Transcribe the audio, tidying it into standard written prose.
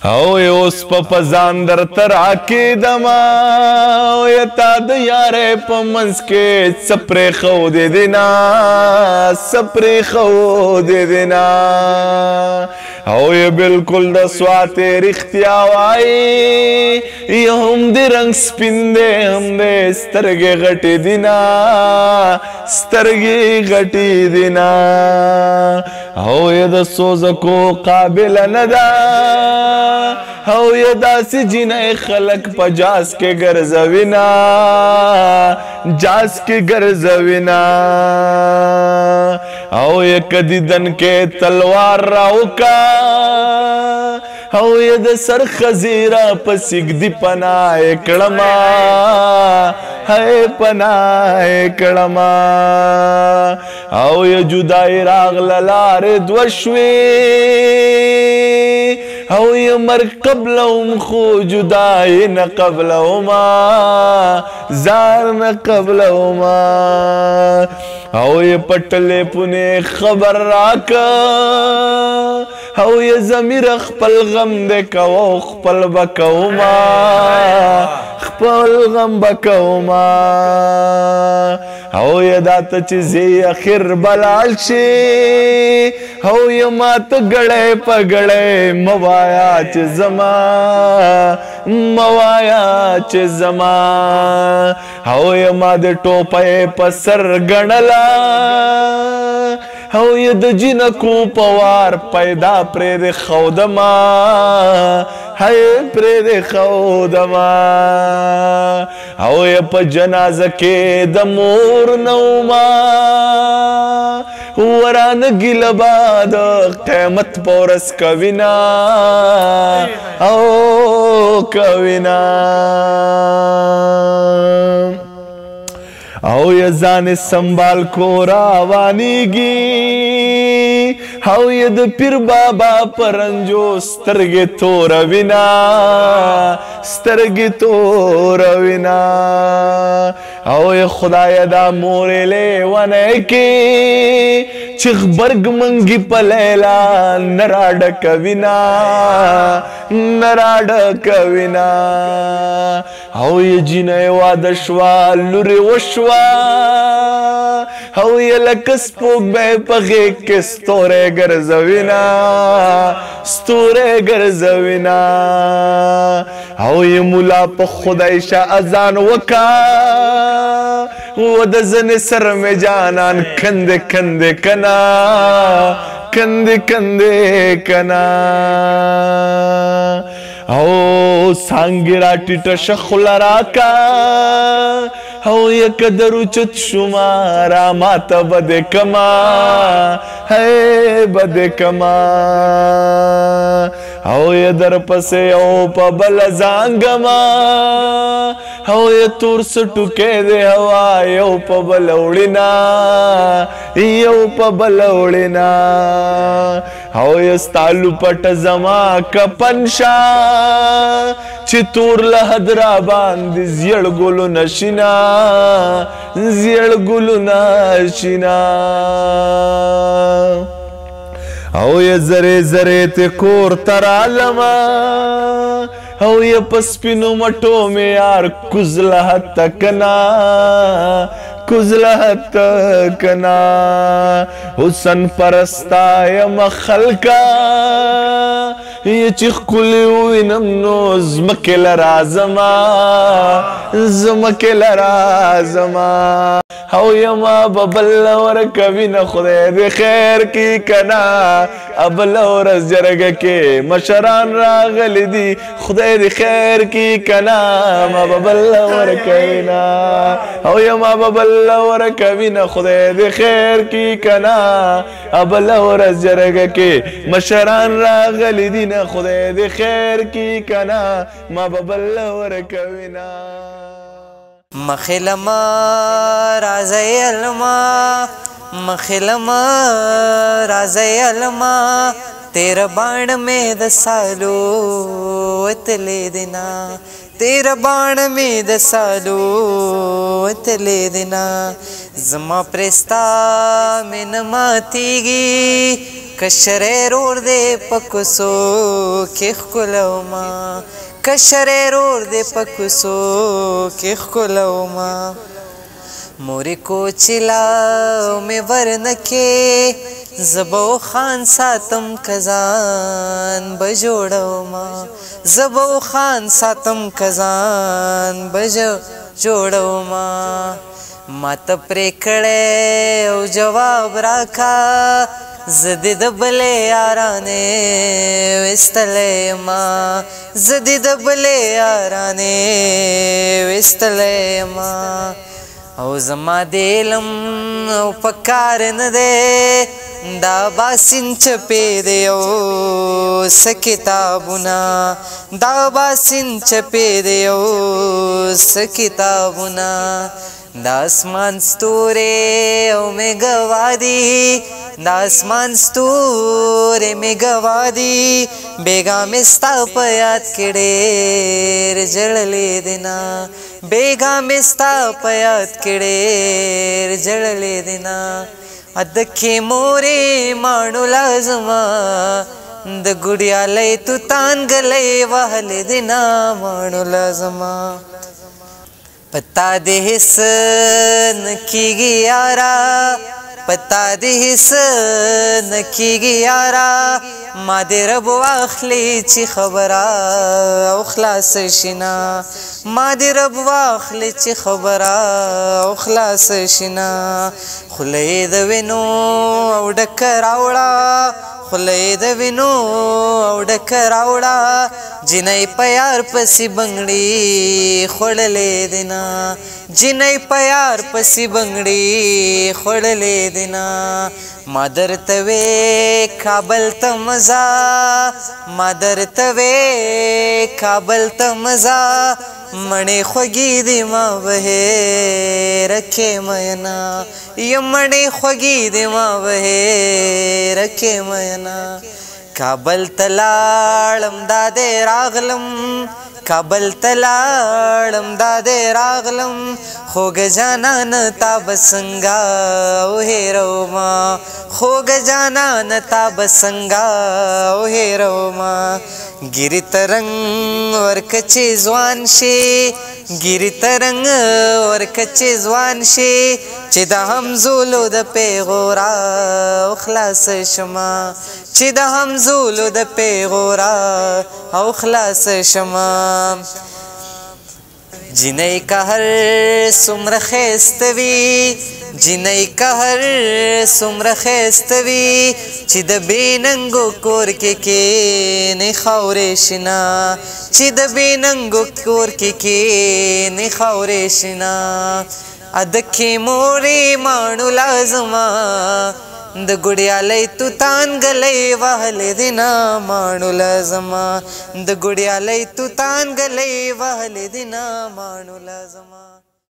او اوس په ځان درته راکېدمه او تا د یارې په منځ کې څه پرېښودې دي نه څه پرېښودې دي نه او یې بلکل د سواتې رښتیا وایي یا هم د رنګ سپین دی هم دی سترګې غټې دي نه سترګې غټې دي نه او یې د سوزکو قابله نه ده او یې داسې جینۍ خلک په جاز کې ګرځوي نه جاز کې ګرځوي نه او یې که دیدن کې تلوار راوکا او یې د سر خزیره په سیږدي پناه یې کړمه هی پناه یې کړمه او یې جدایي راغله لارې دوه شوې او یې مرګ قبلهم خو جدایي نه قبلهما زار نه قبلهما او یې په ټلیفون خبر راکه او یې ضمیر خپل غم دی کوه خپل به کومه خپل غم به کومه او یې دا ته چې ځې اخر به لاړ شي او یې ما ته ګړی په ګړی مه وایه چې زما مه وایه چې زما او یې ما د ټوپۍ په سر ګڼله او یې د جینکو په وار پیدا پرېږدې ښودمه هی پرېږدې ښودمه او یې په جنازه کې د مور نه ومه ورانه ګیله به د قیامت په ورځ کوینه او کوینه او یې ځان سنبال کو روانېږي او یې د پیر بابا په رنجو سترګې توروینه سترګې توروینه او یې خدایه دا مورې لیونی کې چې غبرګ منګي په لیلا نه راډکوینه نه راډکوینه او یې جینۍ واده شوه لورې وشوه او یې لکه سپوږمۍ په غېږ کې ستوری ګرځوینه ستوری ګرځوینه او یې ملا په خدای شه اذان وکا و د زنې سر مې جانان کندې کندې کنا کندې کندې کنا او څانګې راټیټه شه خوله راکا او یې که در اوچت شومه راماته به دې کمه هی به دې کمه او یې درپسې یو په بله زانګمه او یې تور سټوکی دی هوا یو په بله وړینه یو په بله وړینه او یې ستا لوپټه زما کفن شه چې تور لحد را باندې زیړ ګلونه شینه زیړ ګلونه شینه او یې زرې زرې ته کور ته رالمه او یې په سپینو مټو مې یار کوزله هته کنه کوزله هته کنه حسن پرستا یم خلکه یې چې ښکلې ووینم نو ځمکې له راځمه ځمکې له راځمه او یما به بله ورکوینه خدای دې خیر کي کنه بله ورځ جرګه کې مشران راغلي دي خدای دې خیر کي کنه ما به بله ورکوینه او یما به بله ورکوینه خدای دې خیر کي کنه بله ورځ جرګه کې مشران راغلي دي نه خدای دې خیر کي کنه ما به بله ورکوینه مخلما رازی علما مخلما رازی علما تیر باڼ میں د سالو اتلې دینا تیر باڼ مې د سالو وتلې دینا زما پرستا مې نه ماتېږي کشرې رور دې په کوڅو کې ښکلوما کشرې رور دې په کوڅو کې ښکلوما مورې کوچلا مې ورنکې زه به خان ساتم کزان به جوړوما زه به خان ساتم کزان به جوړوما ما ته پرې کړی او جواب راکا زه دې د بلې یارانې ویستلی یما زه دې د بلې یارانې ویستلی یما او زما د علم او په کار نه دی دا باسین چپې دی او څه کتابونه دا باسین چپې دی او څه کتابونه دا اسمان ستوري او مې ګوا دي دا اسمان ستوري مې ګوا دي بیګا مې ستا په یاد کې ډېر ژړلې دینا بیګا مې ستا په یاد کې ډېر ژړلې دینا ادکې مورې ماڼو لازما د ګوډیالۍ توتان ګلۍ وهلې دینا ماڼو لازما پتا دې هیڅ نه کېږي یارا پتا دې هیڅ نه کېږي یارا ما دې رب واخلي چې خبره او خلاص شینا ما دې رب واخلي چې خبره او خلاص شینا خولې د وینو او ډکه راوړه خولې د وینو او ډکه راوړه جنۍ په یار پسې بنګړي خوړلې دینا جنۍ په یار پسې بنګړي خوړلې دینا ما درته وې کابل ته مزه ما درته وې کابل ته مزه مڼې خوږې دي ما وهې رکې مینا یم مڼې خوږې دي ما وهې رکې مینا کابل ته لاړم دا دې راغلم کابل ته لاړم دا دې راغلم خوږ جانان تا به څنګه وهېروما خوږ جانان تا به څنګه وهېروما ګیري ترنګ ورکه چې ځوان شي ګیري ترنګ ورکه چې ځوان شي چې د همزولو د پیغورا او خلاص شما چې د همزولو د پیغورا او خلاص شما جنۍ که هر څومره ښایسته وي جنۍ که هر څومره ښایسته وي چې د بې ننګو کور کې کښېني خاورې شنه چې د بې ننګو کور کې کښېني خاورې شنه ادکې مورې ماڼو لازما د ګوډیالۍ توتان ګلۍ وهلې دینا ماڼو لازما د ګوډیالۍ توتان ګلۍ وهلې دینا ماڼو لازما